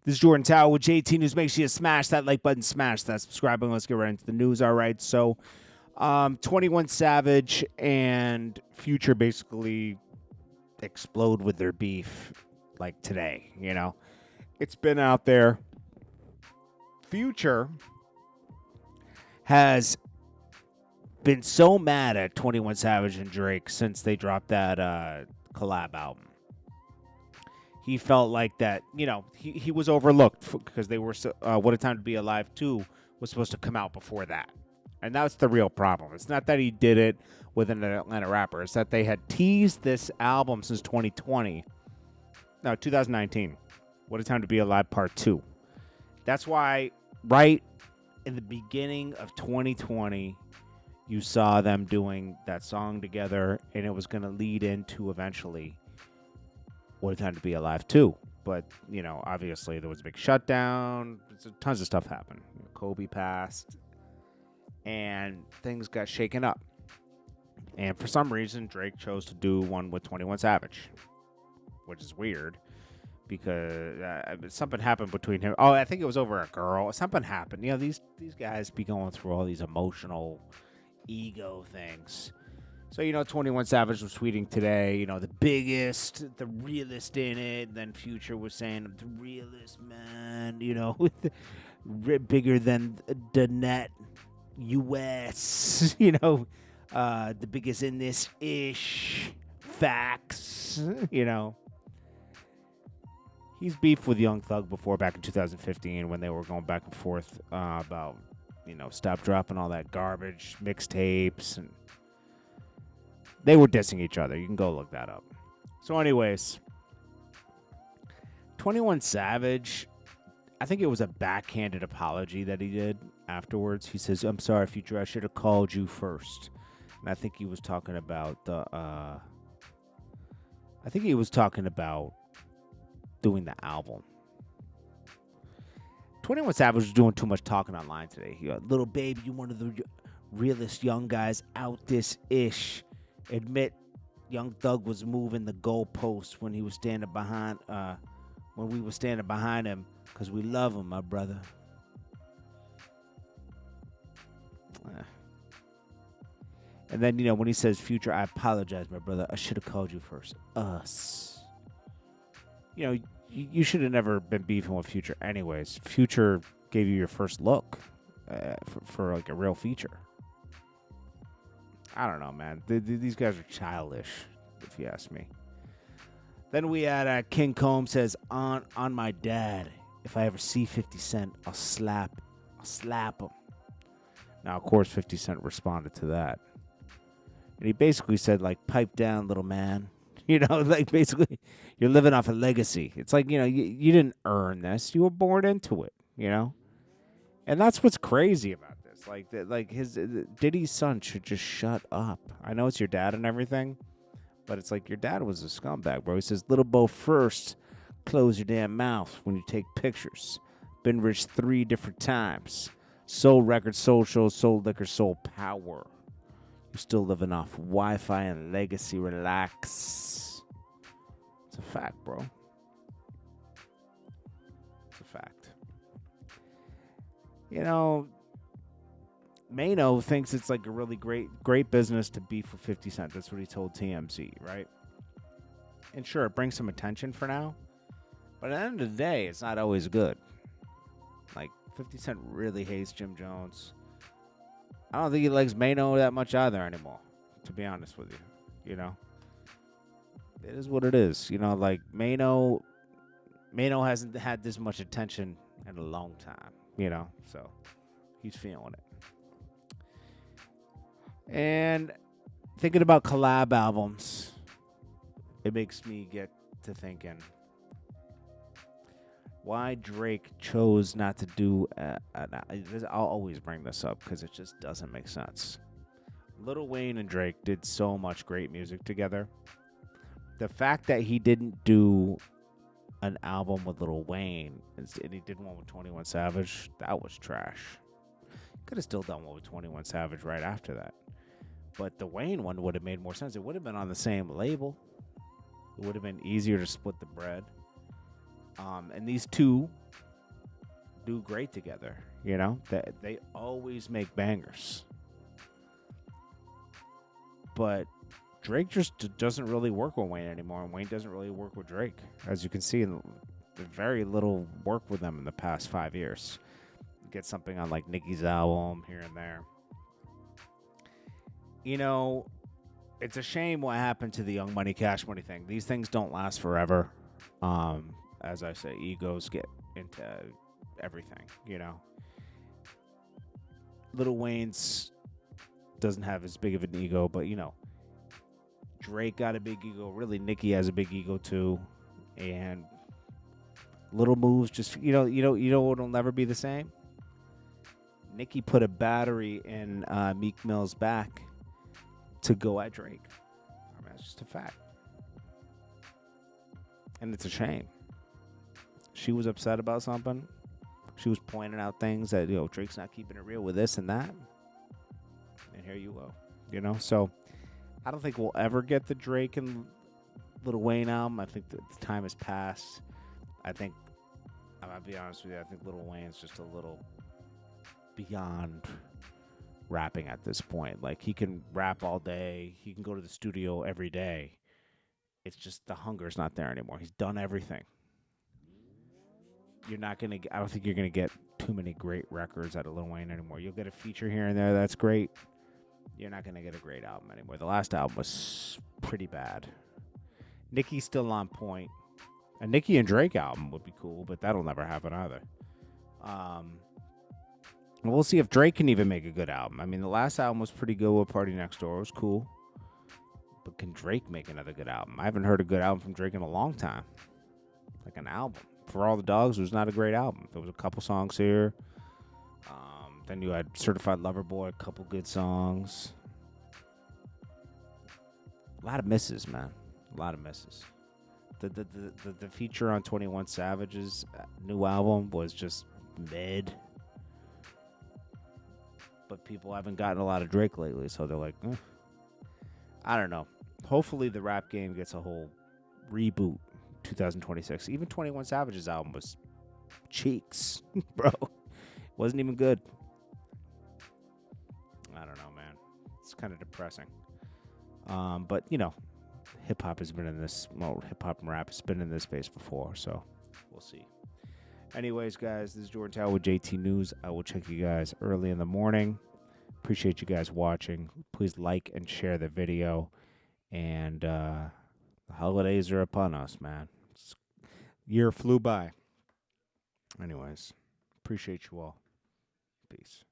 This is Jordan Tower with JT News. Make sure you smash that like button, smash that subscribe button. Let's get right into the news. All right, so 21 Savage and Future basically explode with their beef like today, you know. It's been out there. Future has been so mad at 21 Savage and Drake since they dropped that collab album. He felt like that, you know, he was overlooked because they were What a Time to Be Alive 2 was supposed to come out before that. And that's the real problem. It's not that he did it with an Atlanta rapper. It's that they had teased this album since 2020. No, 2019. What a Time to Be Alive Part 2. That's why right in the beginning of 2020, you saw them doing that song together, and it was going to lead into eventually What a Time to Be Alive 2. But, you know, obviously there was a big shutdown. Tons of stuff happened. Kobe passed, and things got shaken up. And for some reason, Drake chose to do one with 21 Savage, which is weird because something happened between him. Oh, I think it was over a girl. Something happened. You know, these guys be going through all these emotional ego things. So, you know, 21 Savage was tweeting today, you know, the biggest, the realest in it. Then Future was saying, I'm the realest, man, you know, bigger than the net US, you know, the biggest in this ish, facts, you know. He's beefed with Young Thug before back in 2015 when they were going back and forth about, you know, stop dropping all that garbage, mixtapes, and they were dissing each other. You can go look that up. So anyways, 21 Savage, I think it was a backhanded apology that he did afterwards. He says, I'm sorry, Future, I should have called you first. And I think he was talking about doing the album. 21 Savage was doing too much talking online today. He goes, little baby, you one of the realest young guys out this ish. Admit Young Thug was moving the goalposts when he was standing behind when we were standing behind him because we love him, my brother. And then, you know, when he says, Future, I apologize, my brother. I should have called you first. Us. You know, you should have never been beefing with Future anyways. Future gave you your first look for like a real feature. I don't know, man. These guys are childish, if you ask me. Then we had King Combs says, on my dad, if I ever see 50 Cent, I'll slap him. Now, of course, 50 Cent responded to that. And he basically said, like, pipe down, little man. You know, like, basically, you're living off a legacy. It's like, you know, you didn't earn this. You were born into it, you know? And that's what's crazy about this. Like his Diddy's son should just shut up. I know it's your dad and everything, but it's like your dad was a scumbag, bro. He says, little Bo, first, close your damn mouth when you take pictures. Been rich 3 different times. Sold records, sold shows, sold liquor, sold power. You're still living off Wi-Fi and legacy. Relax. It's a fact, bro. It's a fact. You know, Mano thinks it's like a really great business to beef for 50 Cent. That's what he told TMZ, right? And sure, it brings some attention for now. But at the end of the day, it's not always good. Like, 50 Cent really hates Jim Jones. I don't think he likes Mano that much either anymore, to be honest with you. You know? It is what it is. You know, like, Mano hasn't had this much attention in a long time, you know? So, he's feeling it. And thinking about collab albums, it makes me get to thinking why Drake chose not to do I'll always bring this up because it just doesn't make sense. Lil Wayne and Drake did so much great music together. The fact that he didn't do an album with Lil Wayne and he did one with 21 Savage, that was trash. Could have still done one with 21 Savage right after that. But the Wayne one would have made more sense. It would have been on the same label. It would have been easier to split the bread. And these two do great together. They always make bangers. But Drake just doesn't really work with Wayne anymore, and Wayne doesn't really work with Drake. As you can see, very little work with them in the past 5 years. You get something on like Nicki's album here and there. It's a shame what happened to the Young Money, Cash Money thing. These things don't last forever. As I say, egos get into everything. Lil Wayne's doesn't have as big of an ego, but Drake got a big ego. Really, Nicki has a big ego too, and little moves just it'll never be the same. Nicki put a battery in Meek Mill's back to go at Drake. That's just a fact, and it's a shame. She was upset about something. She was pointing out things that Drake's not keeping it real with this and that. And here you go. So I don't think we'll ever get the Drake and Lil Wayne album. I think the time has passed. I'm gonna be honest with you, I think Lil Wayne's just a little beyond rapping at this point. Like, he can rap all day, he can go to the studio every day. It's just the hunger's not there anymore. He's done everything. I don't think you're gonna get too many great records out of Lil Wayne anymore. You'll get a feature here and there, that's great. You're not gonna get a great album anymore. The last album was pretty bad. Nicki's still on point. A Nicki and Drake album would be cool, but that'll never happen either. We'll see if Drake can even make a good album. I mean, the last album was pretty good with Party Next Door. It was cool. But can Drake make another good album? I haven't heard a good album from Drake in a long time. Like an album. For All the Dogs was not a great album. There was a couple songs here. Then you had Certified Lover Boy, a couple good songs. A lot of misses, man. A lot of misses. The feature on 21 Savage's new album was just mid. But people haven't gotten a lot of Drake lately, so they're like, I don't know. Hopefully the rap game gets a whole reboot 2026. Even 21 Savage's album was cheeks, bro. Wasn't even good. I don't know, man. It's kind of depressing. But, hip-hop has been in this, hip-hop and rap has been in this space before, so we'll see. Anyways, guys, this is Jordan Tower with JT News. I will check you guys early in the morning. Appreciate you guys watching. Please like and share the video. And the holidays are upon us, man. Year flew by. Anyways, appreciate you all. Peace.